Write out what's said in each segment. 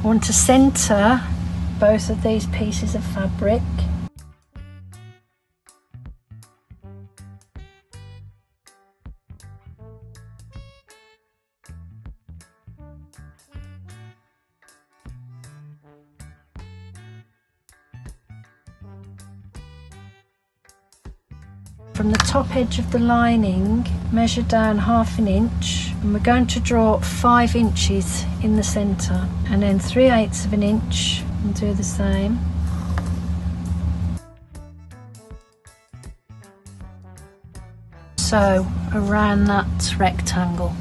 I want to centre both of these pieces of fabric. From the top edge of the lining, measure down 1/2 inch, and we're going to draw 5 inches in the centre, and then 3/8 of an inch, and do the same. So around that rectangle.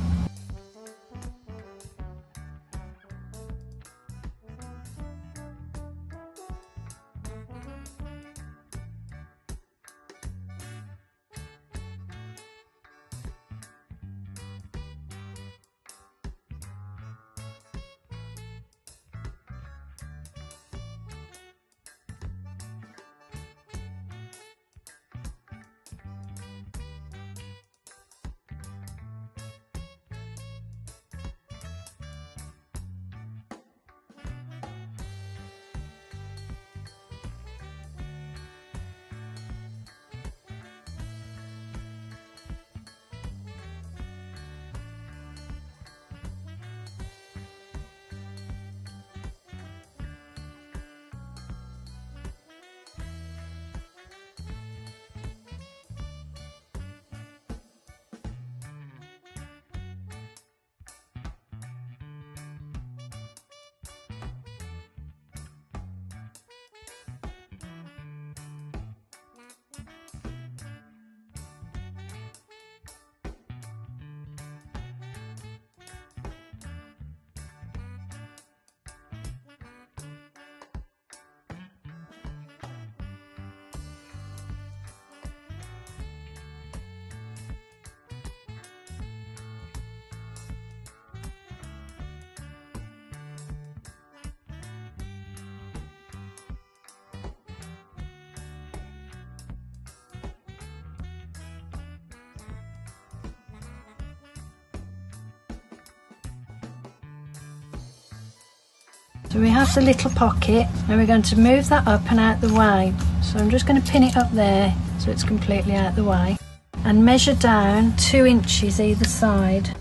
So we have the little pocket, and we're going to move that up and out the way. So I'm just going to pin it up there so it's completely out the way, and measure down 2 inches either side.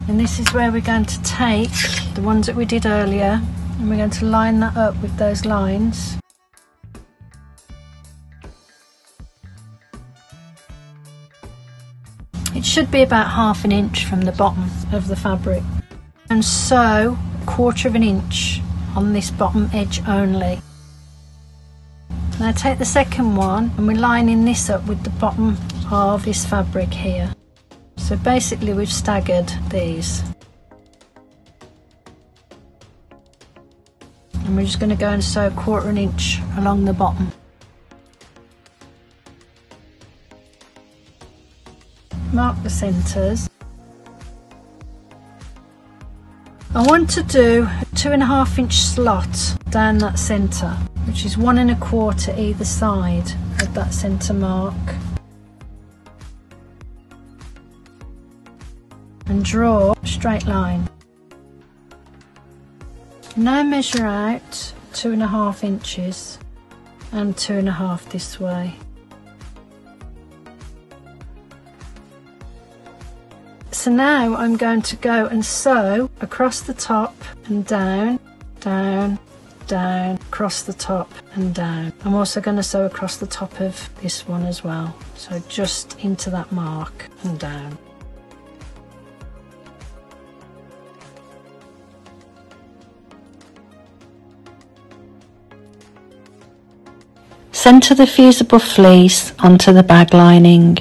And this is where we're going to take the ones that we did earlier, and we're going to line that up with those lines. It should be about 1/2 inch from the bottom of the fabric, and sew 1/4 inch on this bottom edge only. Now take the second one, and we're lining this up with the bottom of this fabric here. So basically we've staggered these, and we're just going to go and sew 1/4 inch along the bottom. Mark the centres. I want to do a 2.5 inch slot down that centre, which is 1 1/4 either side of that centre mark, and draw a straight line. Now measure out 2.5 inches and 2.5 this way. So now I'm going to go and sew across the top and down, down, down, across the top and down. I'm also going to sew across the top of this one as well, so just into that mark and down. Centre the fusible fleece onto the bag lining.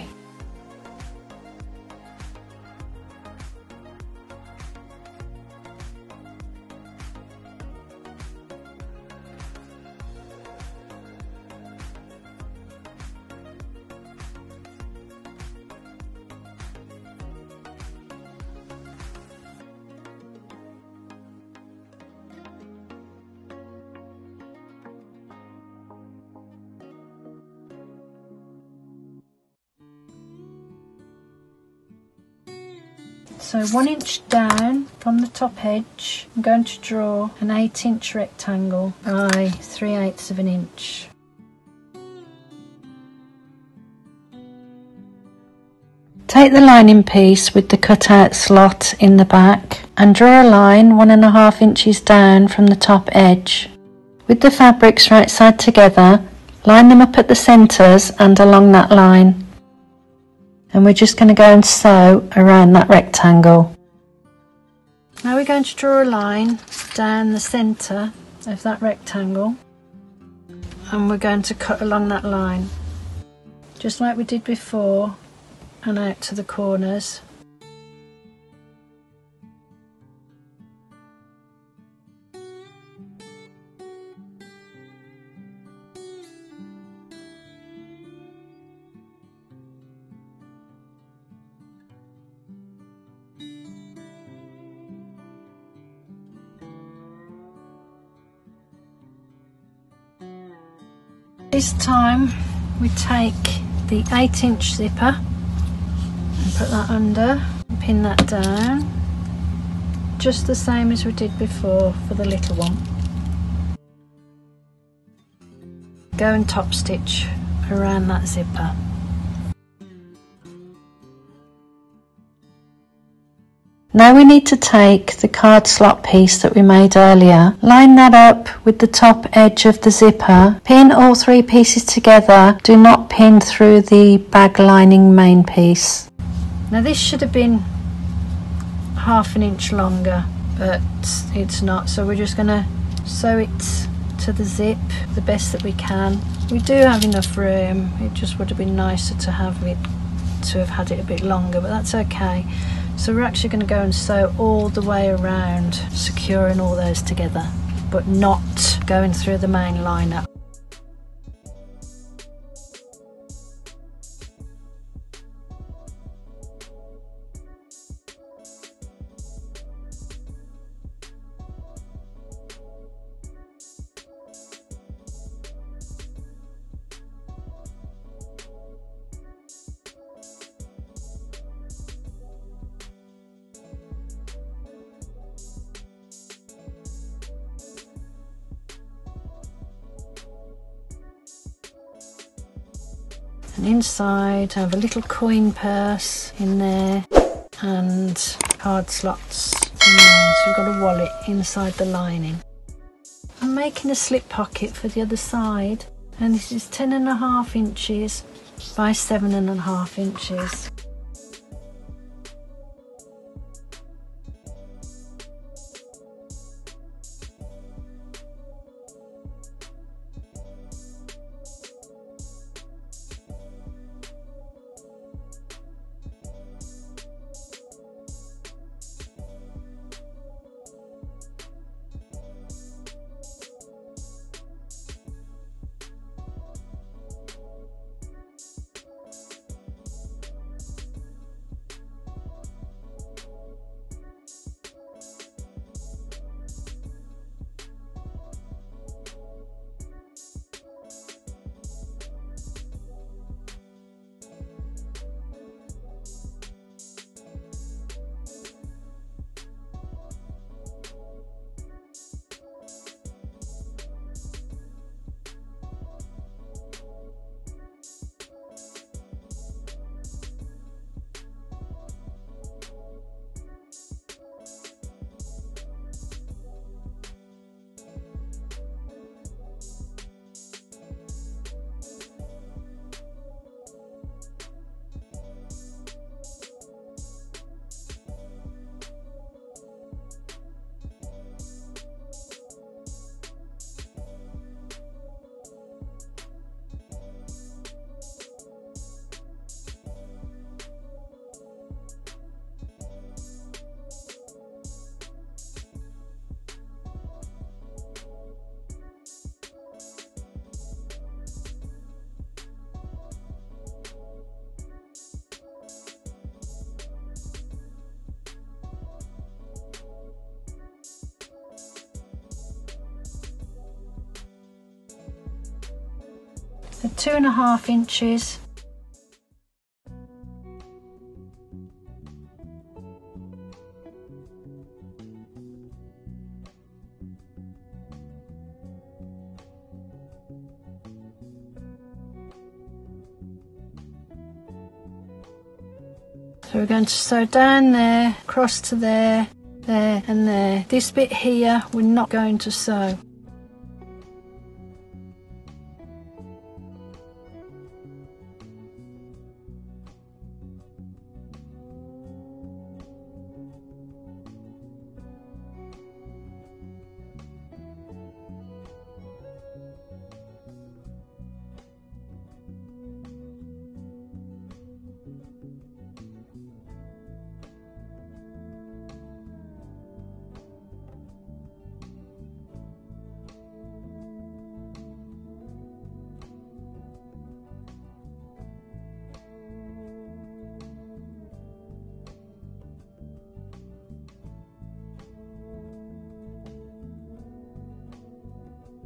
So 1 inch down from the top edge, I'm going to draw an 8-inch rectangle by 3/8 of an inch. Take the lining piece with the cutout slot in the back and draw a line 1.5 inches down from the top edge. With the fabrics right side together, line them up at the centres and along that line. And we're just going to go and sew around that rectangle. Now we're going to draw a line down the centre of that rectangle and we're going to cut along that line, just like we did before, and out to the corners. This time we take the 8-inch zipper and put that under and pin that down, just the same as we did before for the little one. Go and top stitch around that zipper. Now we need to take the card slot piece that we made earlier, line that up with the top edge of the zipper, pin all 3 pieces together, do not pin through the bag lining main piece. Now this should have been 1/2 inch longer, but it's not, so we're just going to sew it to the zip the best that we can. We do have enough room, it just would have been nicer to have had it a bit longer, but that's okay. So we're actually going to go and sew all the way around, securing all those together, but not going through the main liner. And inside I have a little coin purse in there and card slots. So we've got a wallet inside the lining. I'm making a slip pocket for the other side, and this is 10.5 inches by 7.5 inches. So 2.5 inches. So we're going to sew down there, across to there, there and there. This bit here we're not going to sew.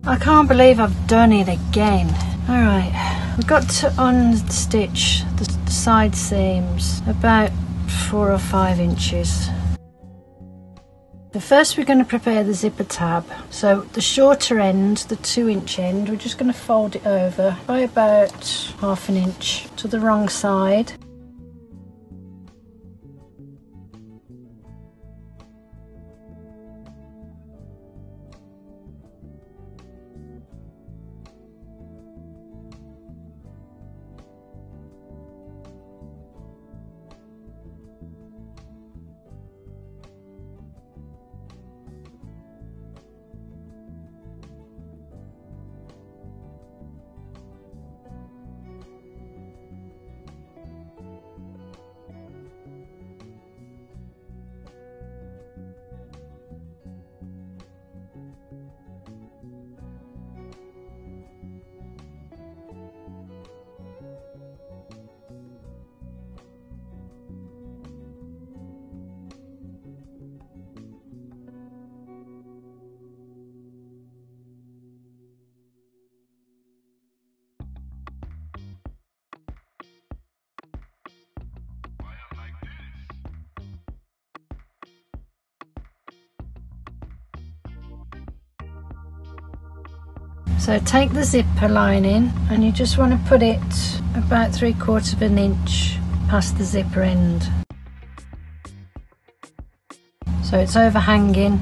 I can't believe I've done it again. Alright, we've got to unstitch the side seams about 4 or 5 inches. So first we're going to prepare the zipper tab. So the shorter end, the 2-inch end, we're just going to fold it over by about 1/2 inch to the wrong side. So take the zipper lining and you just want to put it about 3/4 inch past the zipper end. So it's overhanging.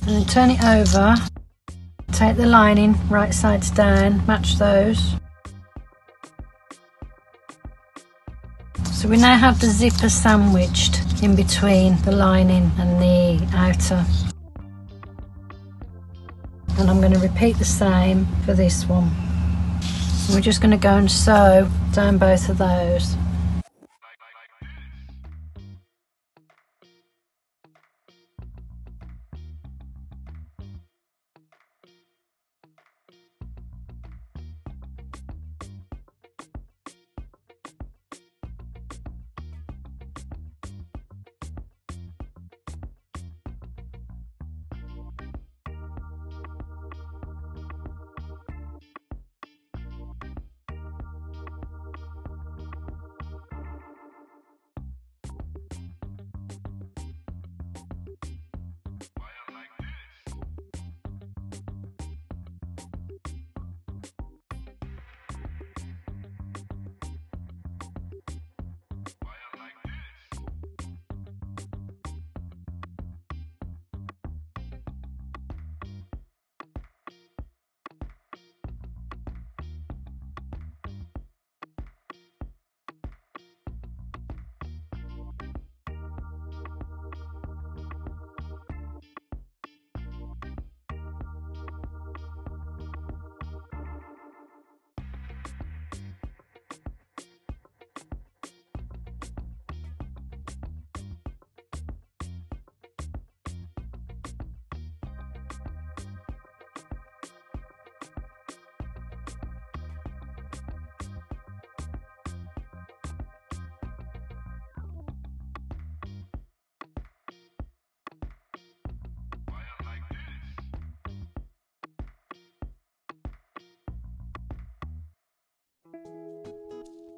And then turn it over, take the lining right sides down, match those. So we now have the zipper sandwiched in between the lining and the outer. And I'm going to repeat the same for this one. And we're just going to go and sew down both of those.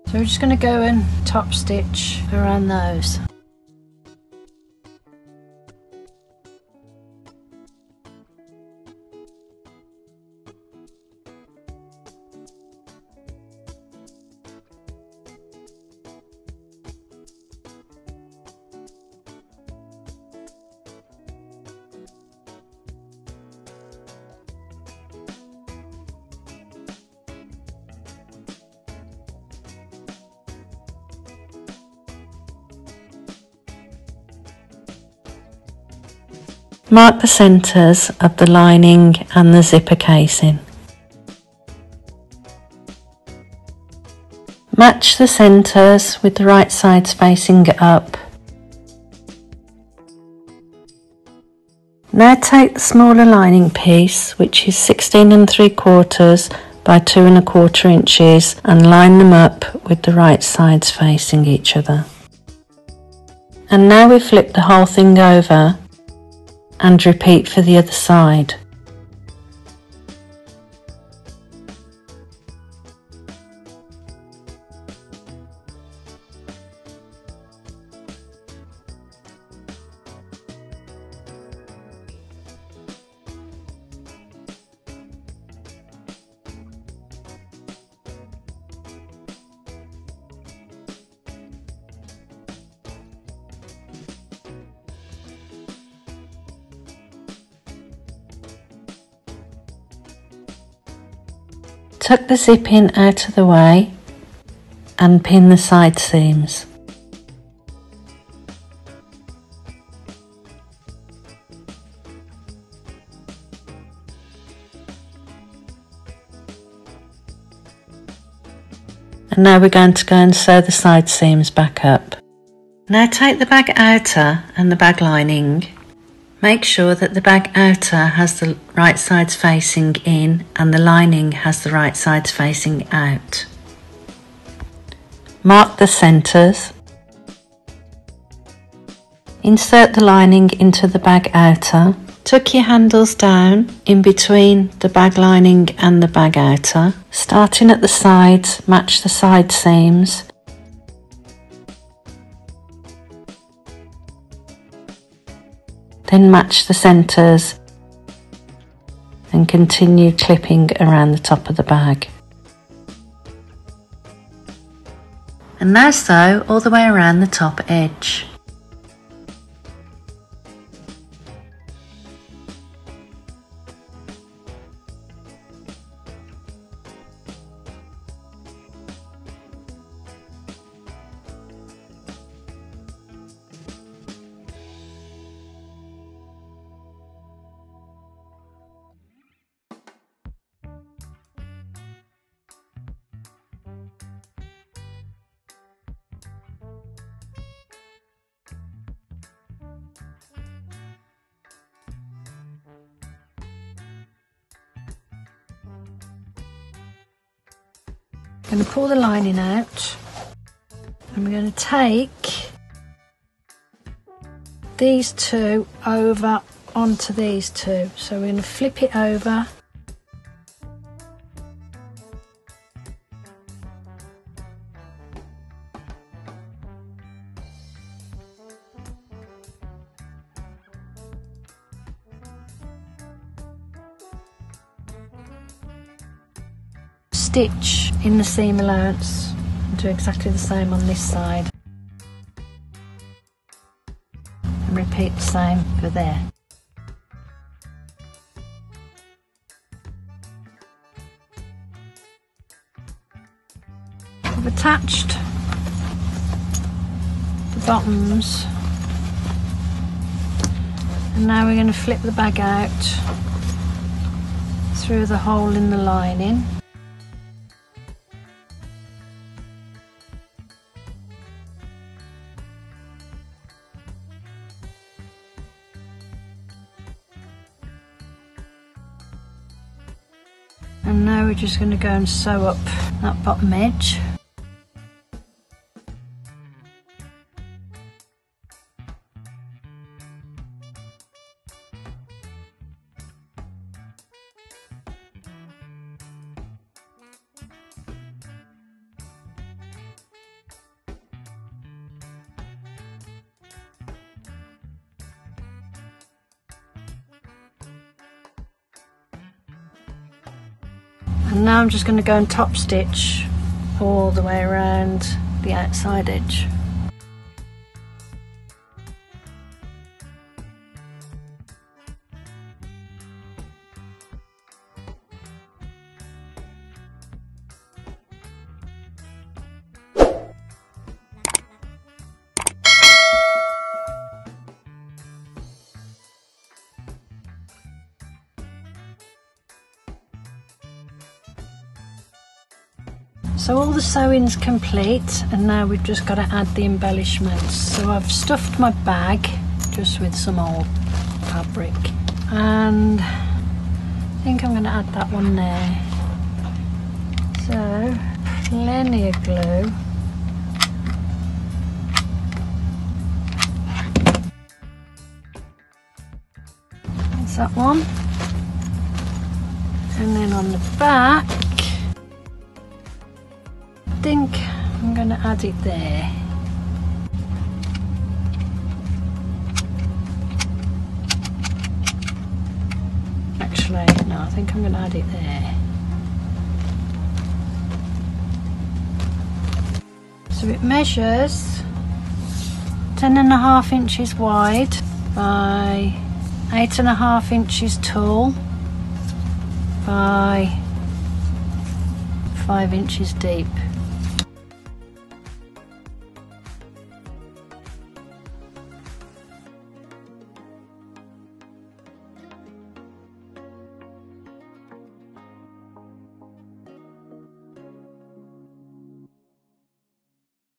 So we're just going to go and top stitch around those. Mark the centres of the lining and the zipper casing. Match the centres with the right sides facing up. Now take the smaller lining piece, which is 16 3/4 by 2 1/4 inches, and line them up with the right sides facing each other. And now we flip the whole thing over and repeat for the other side. Tuck the zipping out of the way and pin the side seams. And now we're going to go and sew the side seams back up. Now take the bag outer and the bag lining. Make sure that the bag outer has the right sides facing in and the lining has the right sides facing out. Mark the centres. Insert the lining into the bag outer. Tuck your handles down in between the bag lining and the bag outer. Starting at the sides, match the side seams. Then match the centres and continue clipping around the top of the bag. And now sew all the way around the top edge. I'm going to pull the lining out and we're going to take these two over onto these two. So we're going to flip it over . Stitch in the seam allowance and do exactly the same on this side and repeat the same for there. I've attached the bottoms and now we're going to flip the bag out through the hole in the lining. And now we're just going to go and sew up that bottom edge. And now I'm just going to go and top stitch all the way around the outside edge. So all the sewing's complete, and now we've just got to add the embellishments. So I've stuffed my bag just with some old fabric, and I think I'm going to add that one there. So plenty of glue. That's that one. And then on the back, I think I'm going to add it there. Actually, no, I think I'm going to add it there. So it measures 10.5 inches wide by 8.5 inches tall by 5 inches deep.